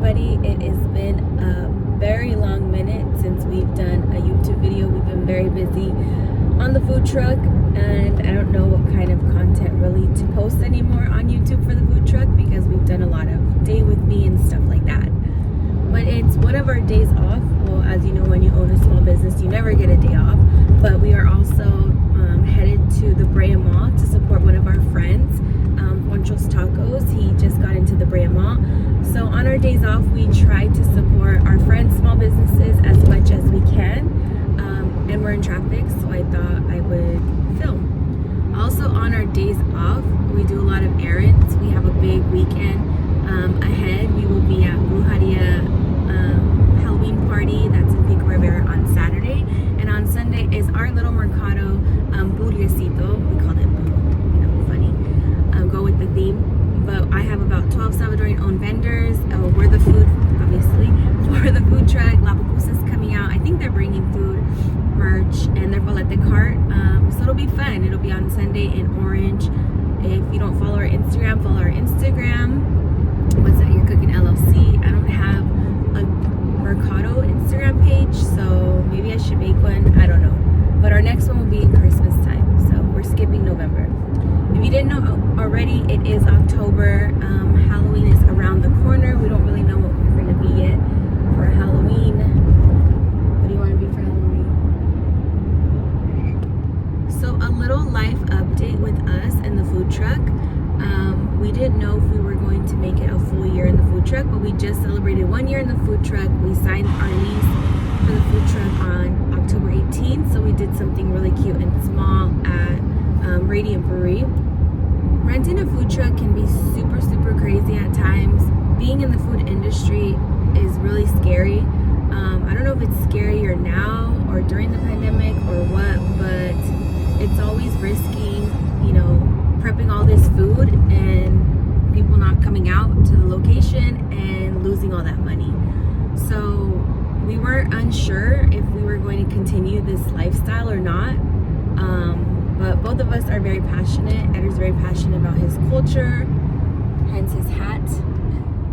everybody. It has been a very long minute since we've done a YouTube video. We've been very busy on the food truck, and I don't know what kind of content really to post anymore on YouTube for the food truck because we've done a lot of day with me and stuff like that. But it's one of our days off. Well, as you know, when you own a small business, you never get a day off. But we are also headed to the Brea Mall to support one of our friends, Poncho's Tacos. He just got into the Brea Mall. So on our days off, we try to support our friends' small businesses as much as we can. And we're in traffic, so I thought I would film. Also on our days off, we do a lot of errands. We have a big weekend ahead. We will be at Brujeria Halloween party. That's in Pico Rivera on Saturday. And on Sunday is our little mercado, Burriecito. We call it Boo, funny. Go with the theme. But I have about 12 Salvadorian owned vendors. We're the food, obviously, for the food truck. La Pupusa's coming out. I think they're bringing food, merch, and their palette cart. So it'll be fun. It'll be on Sunday in Orange. If you don't follow our Instagram, follow our Instagram. Whatsthatyourecookin LLC. I don't have a Mercado Instagram page, so maybe I should make one. I don't know. But our next one will be in Christmas time, so we're skipping November. If you didn't know already, it is October. Halloween is around the corner. We don't really know what we're going to be yet for Halloween. What do you want to be for Halloween? So a little life update with us and the food truck. We didn't know if we were going to make it a full year in the food truck, but we just celebrated 1 year in the food truck. We signed our lease for the food truck on October 18th, so we did something really cute and small at Radiant Brewery. Renting a food truck can be super, super crazy at times. Being in the food industry is really scary. I don't know if it's scarier now or during the pandemic or what, but it's always risking, prepping all this food and people not coming out to the location and losing all that money. So we were unsure if we were going to continue this lifestyle or not. But both of us are very passionate. Edgar's very passionate about his culture, hence his hat.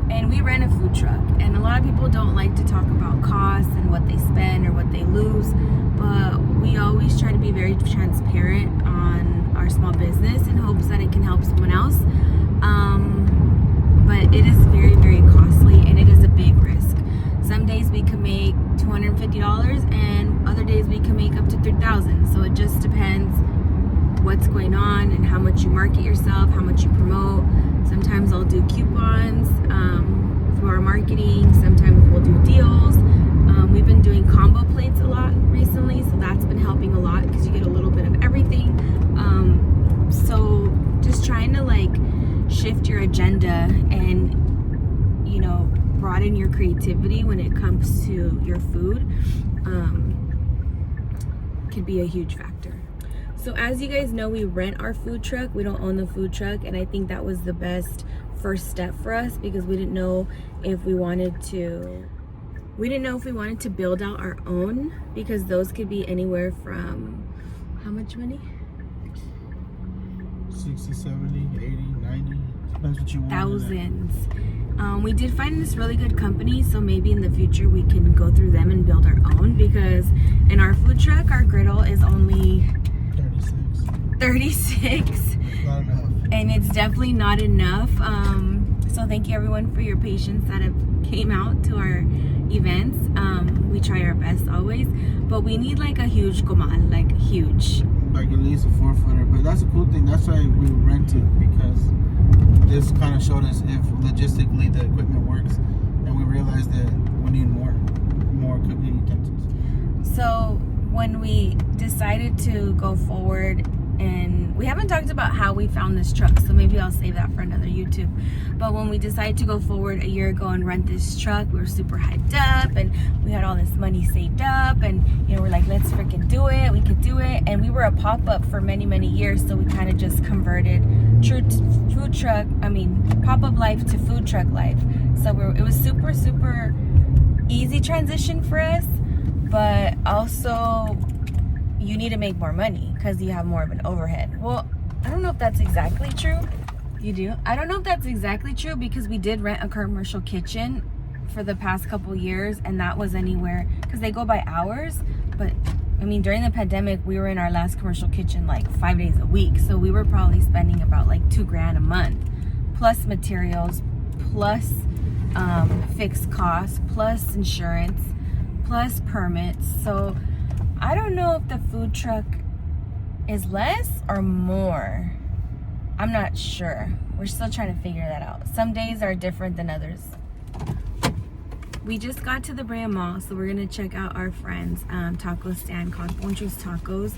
And we ran a food truck. And a lot of people don't like to talk about costs and what they spend or what they lose. But we always try to be very transparent on our small business in hopes that it can help someone else. But it is very, very costly and it is a big risk. Some days we can make $250 and other days we can make up to $3,000. So it just depends what's going on and how much you market yourself, how much you promote. Sometimes I'll do coupons through our marketing. Sometimes we'll do deals. We've been doing combo plates a lot recently, so that's been helping a lot because you get a little bit of everything. So just trying to shift your agenda and broaden your creativity when it comes to your food could be a huge factor. So as you guys know, we rent our food truck. We don't own the food truck, and I think that was the best first step for us because we didn't know if we wanted to build out our own, because those could be anywhere from how much money? 60, 70, 80, 90, depends what you want. Thousands. We did find this really good company, so maybe in the future we can go through them and build our own, because in our food truck, our griddle is only 36. Not enough. And it's definitely not enough. So thank you everyone for your patience that have came out to our events. We try our best always, but we need a huge comal, huge. At least a 4-footer. But that's a cool thing. That's why we rented, because this kind of showed us if logistically the equipment works, and we realized that we need more cooking utensils. So when we decided to go forward, and we haven't talked about how we found this truck, so maybe I'll save that for another YouTube. But when we decided to go forward a year ago and rent this truck, we were super hyped up and we had all this money saved up, and we're like, let's freaking do it, we could do it. And we were a pop-up for many years, so we kind of just converted pop-up life to food truck life. So it was super easy transition for us, but also you need to make more money because you have more of an overhead. Well, I don't know if that's exactly true. You do? I don't know if that's exactly true, because we did rent a commercial kitchen for the past couple years, and that was anywhere, because they go by hours. But I mean, during the pandemic, we were in our last commercial kitchen like 5 days a week, so we were probably spending about like $2,000 a month, plus materials, plus fixed costs, plus insurance, plus permits. So I don't know if the food truck is less or more. I'm not sure. We're still trying to figure that out. Some days are different than others. We just got to the Brea Mall, so we're gonna check out our friend's taco stand called Poncho's Tacos.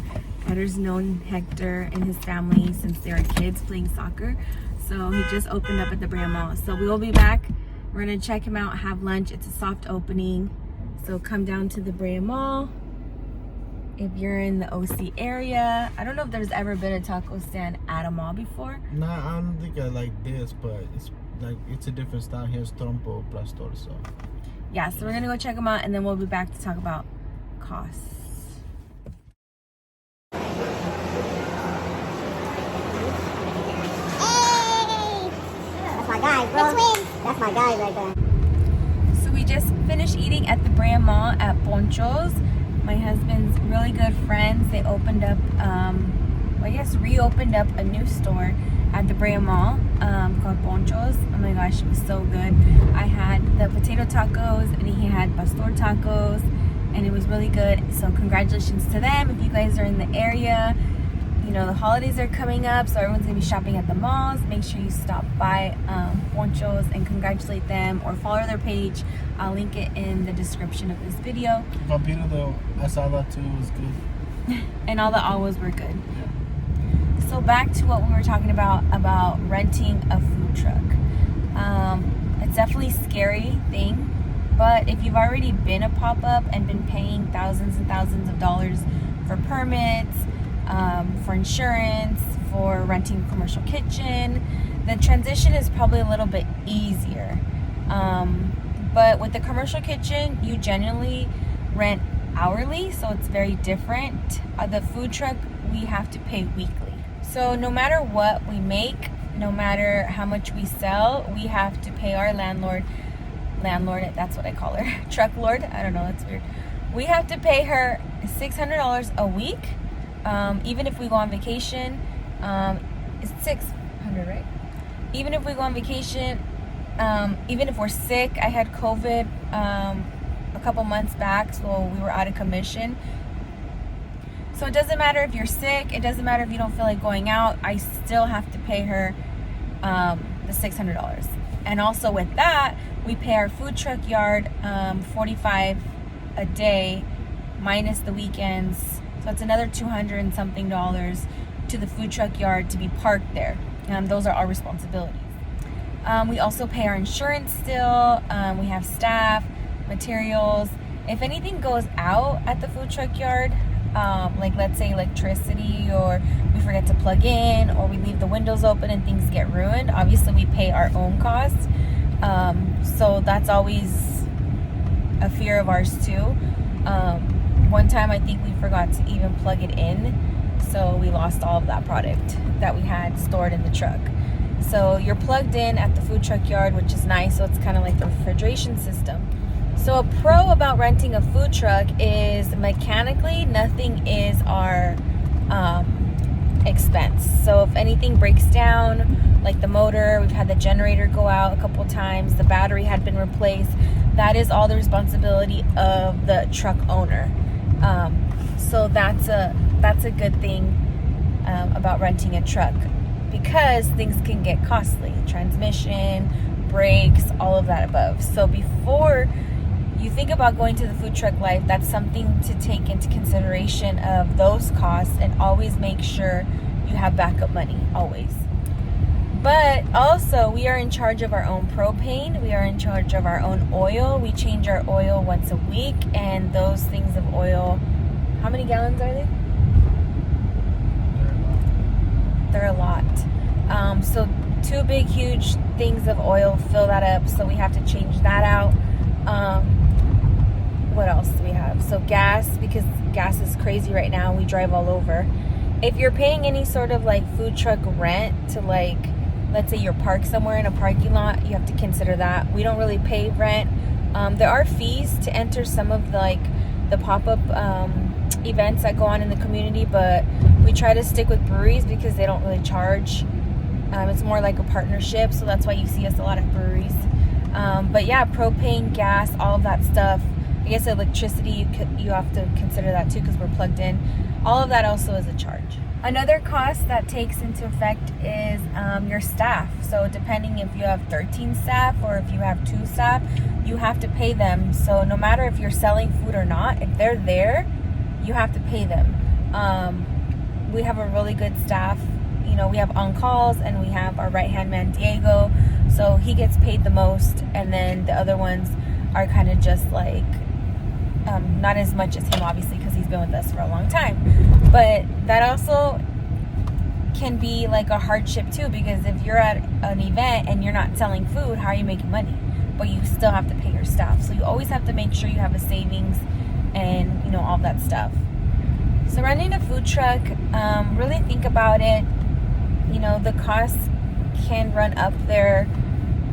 Hector's known Hector and his family since they were kids playing soccer. So he just opened up at the Brea Mall. So we will be back. We're gonna check him out, have lunch. It's a soft opening. So come down to the Brea Mall. If you're in the OC area, I don't know if there's ever been a taco stand at a mall before. Nah, I don't think I like this, but it's a different style. Here's Trompo Pastor, so. Yeah, so we're gonna go check them out, and then we'll be back to talk about costs. Hey! That's my guy, bro. That's my guy right there. So we just finished eating at the Brea Mall at Poncho's. My husband's really good friends. They opened up, reopened up a new store at the Brea Mall called Poncho's. Oh my gosh, it was so good. I had the potato tacos and he had pastor tacos, and it was really good. So congratulations to them. If you guys are in the area, you know the holidays are coming up, so everyone's gonna be shopping at the malls. Make sure you stop by Poncho's and congratulate them or follow their page. I'll link it in the description of this video. Vampiro, the asada too was good. And all the alwas were good. So back to what we were talking about renting a food truck. It's definitely a scary thing, but if you've already been a pop-up and been paying thousands and thousands of dollars for permits, for insurance, for renting a commercial kitchen, the transition is probably a little bit easier. But with the commercial kitchen, you generally rent hourly, so it's very different. The food truck, we have to pay weekly. So no matter what we make, no matter how much we sell, we have to pay our landlord, that's what I call her, truck lord, I don't know, that's weird. We have to pay her $600 a week, even if we go on vacation. It's $600, right? Even if we go on vacation, even if we're sick. I had COVID a couple months back, so we were out of commission. So it doesn't matter if you're sick, it doesn't matter if you don't feel like going out, I still have to pay her the $600. And also with that, we pay our food truck yard $45 a day minus the weekends. So it's another $200 and something to the food truck yard to be parked there. Those are our responsibilities. We also pay our insurance still. We have staff, materials. If anything goes out at the food truck yard, like let's say electricity, or we forget to plug in, or we leave the windows open and things get ruined, obviously we pay our own costs. So that's always a fear of ours too. One time I think we forgot to even plug it in, so we lost all of that product that we had stored in the truck. So you're plugged in at the food truck yard, which is nice, so it's kind of like the refrigeration system. So a pro about renting a food truck is mechanically nothing is our expense. So if anything breaks down, like the motor, we've had the generator go out a couple times, the battery had been replaced, that is all the responsibility of the truck owner. So that's a good thing about renting a truck, because things can get costly. Transmission, brakes, all of that above. So before you think about going to the food truck life, that's something to take into consideration of those costs, and always make sure you have backup money, always. But also, we are in charge of our own propane. We are in charge of our own oil. We change our oil once a week, and those things of oil, how many gallons are they? They're a lot. So 2 big, huge things of oil fill that up, so we have to change that out. What else do we have? So gas, because gas is crazy right now. We drive all over. If you're paying any sort of like food truck rent to, like, let's say you're parked somewhere in a parking lot, you have to consider that. We don't really pay rent. There are fees to enter some of the pop-up events that go on in the community, but we try to stick with breweries because they don't really charge. It's more like a partnership, so that's why you see us a lot at breweries. But yeah, propane, gas, all of that stuff. I guess electricity, you have to consider that too because we're plugged in. All of that also is a charge. Another cost that takes into effect is your staff. So depending if you have 13 staff or if you have 2 staff, you have to pay them. So no matter if you're selling food or not, if they're there, you have to pay them. We have a really good staff. You know, we have on-calls and we have our right-hand man, Diego. So he gets paid the most, and then the other ones are kind of just like, not as much as him, obviously, because he's been with us for a long time. But that also can be like a hardship too, because if you're at an event and you're not selling food, how are you making money? But you still have to pay your staff. So you always have to make sure you have a savings and, you know, all that stuff. So running a food truck, really think about it. You know, the costs can run up there,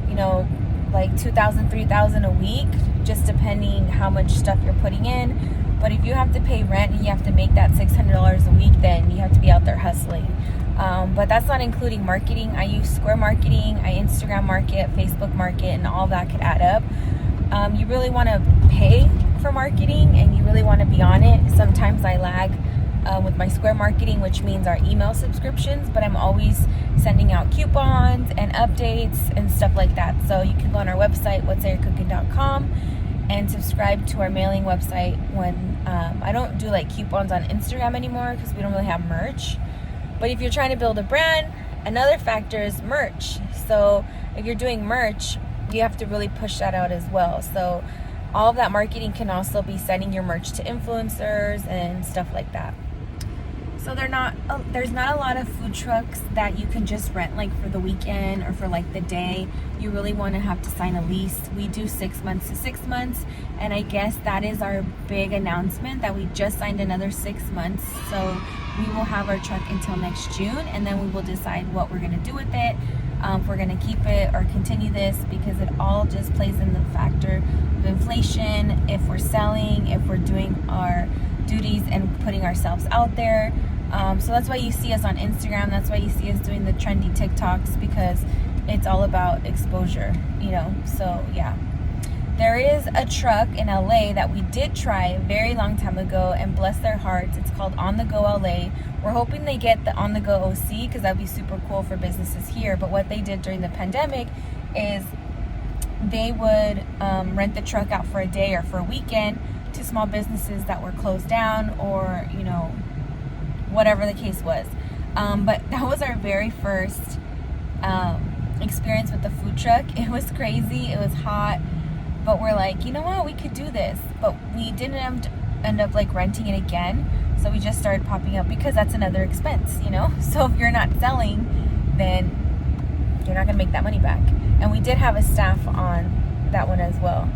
you know, like $2,000, $3,000 a week, just depending how much stuff you're putting in. But if you have to pay rent and you have to make that $600 a week, then you have to be out there hustling. But that's not including marketing. I use Square Marketing, I Instagram market, Facebook market, and all that could add up. You really want to pay for marketing and you really want to be on it. Sometimes I lag with my Square Marketing, which means our email subscriptions, but I'm always sending out coupons and updates and stuff like that. So you can go on our website, whatsthatyourecookin.com, and subscribe to our mailing website. When I don't do like coupons on Instagram anymore because we don't really have merch. But if you're trying to build a brand, another factor is merch. So if you're doing merch, you have to really push that out as well. So all of that marketing can also be sending your merch to influencers and stuff like that. So there's not a lot of food trucks that you can just rent like for the weekend or for like the day. You really want to have to sign a lease. We do 6 months to 6 months, and I guess that is our big announcement that we just signed another 6 months. So we will have our truck until next June, and then we will decide what we're going to do with it. If we're going to keep it or continue this, because it all just plays in the factor of inflation, if we're selling, if we're doing our duties and putting ourselves out there. So that's why you see us on Instagram. That's why you see us doing the trendy TikToks, because it's all about exposure, you know. So yeah, there is a truck in LA that we did try a very long time ago, and bless their hearts, it's called On The Go LA. We're hoping they get the On The Go OC, because that'd be super cool for businesses here. But what they did during the pandemic is they would rent the truck out for a day or for a weekend to small businesses that were closed down, or, you know, whatever the case was. But that was our very first experience with the food truck. It was crazy, it was hot, but we're like, you know what, we could do this. But we didn't end up like renting it again, so we just started popping up, because that's another expense, you know. So if you're not selling, then you're not gonna make that money back. And we did have a staff on that one as well,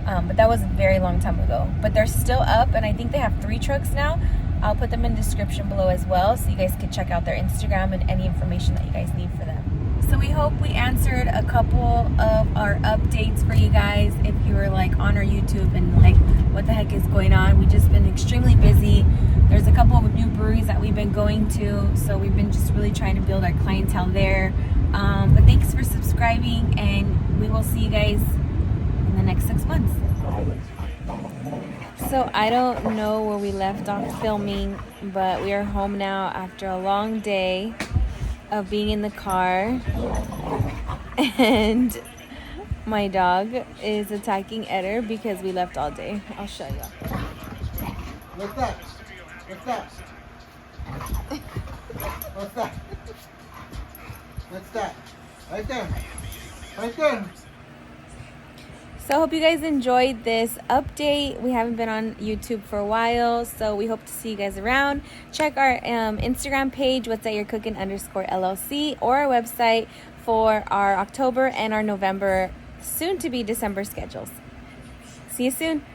but that was a very long time ago. But they're still up, and I think they have 3 trucks now. I'll put them in the description below as well, so you guys can check out their Instagram and any information that you guys need for them. So we hope we answered a couple of our updates for you guys. If you were like on our YouTube and like, what the heck is going on? We've just been extremely busy. There's a couple of new breweries that we've been going to, so we've been just really trying to build our clientele there. But thanks for subscribing, and we will see you guys in the next 6 months. So I don't know where we left off filming, but we are home now after a long day of being in the car, and my dog is attacking Eder because we left all day. I'll show you. What's that? What's that? What's that? What's that? Right there. Right there. So I hope you guys enjoyed this update. We haven't been on YouTube for a while, so we hope to see you guys around. Check our Instagram page, Whatsthatyourecookin_LLC, or our website for our October and our November, soon to be December schedules. See you soon.